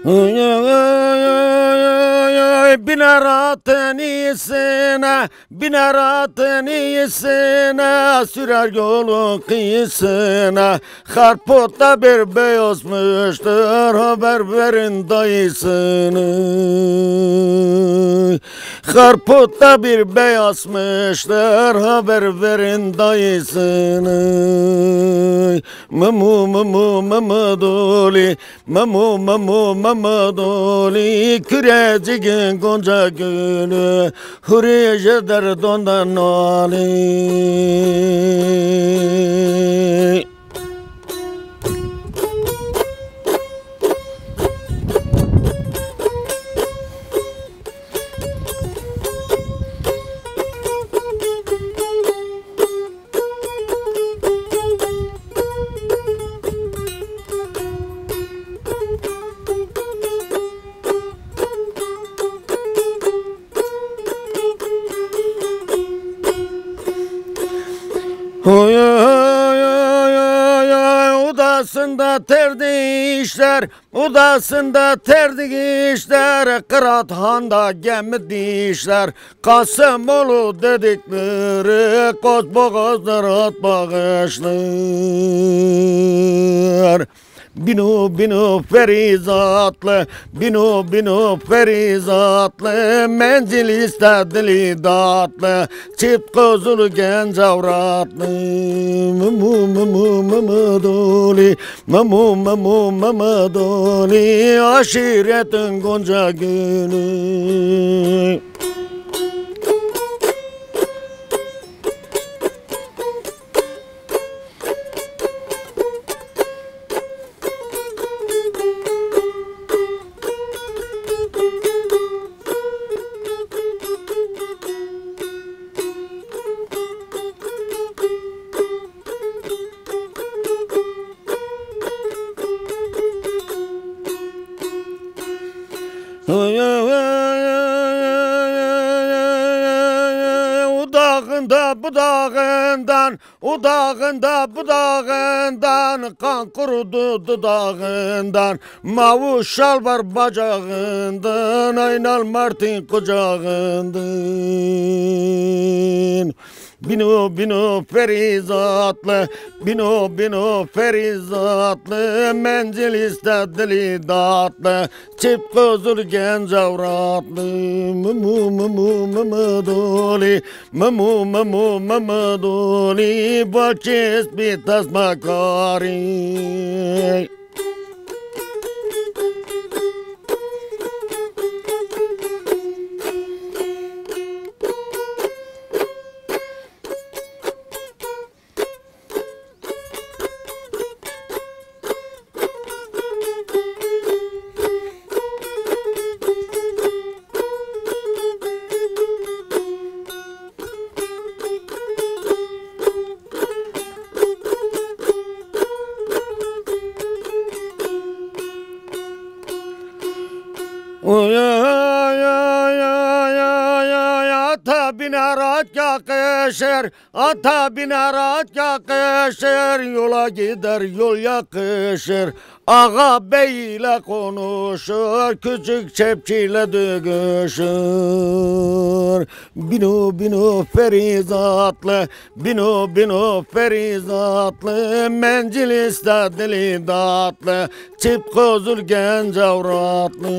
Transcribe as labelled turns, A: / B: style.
A: Oy, oy, oy, oy, oy, biner atın iyisine, biner atın iyisine, sürer yolun kıyısına. Harputta bir beyazmıştır, haber verin dayısını. Harputta bir beyazmıştır, haber verin dayısını. Mamu mamu mamadoli, mamu mamu mamadoli, küreciğin gonca gülü, huriye der dondan ali. Oy oy oy oy oy, udasında terdi işler, udasında terdi işler, Kıraathan'da gemi dişler, Kastamoğlu dedikleri koz boğazlar at bağışlar. Binu binu ferizatlı, binu binu ferizatlı, menzil istedili datlı, çift kozulu genç avratlı. Mamu mamu mamadoli, mamu mamu mamadoli, aşiretin gonca gülü. Oy oy oy oy, udağında budağından, udağında budağından, kan kurudu dudağından, mavuş şal var bacağından, Aynal Martin kucağından. Binu binu ferizatlı, binu binu ferizatlı, menzil istedili datlı, çift kozul genç avratlı. Mamu mamu mamadoli, mamu mamu mamadoli, bahçes bir tasmakari. Oy oy oy oy oy oy, ata biner at yakışır, ata biner at yakışır, yola gider yol yakışır. Ağa beyle konuşur, küçük çepçiyle dövüşür. Binu binu ferizatlı, binu binu ferizatlı, menzil istedili datlı, çift kozul genç avratlı.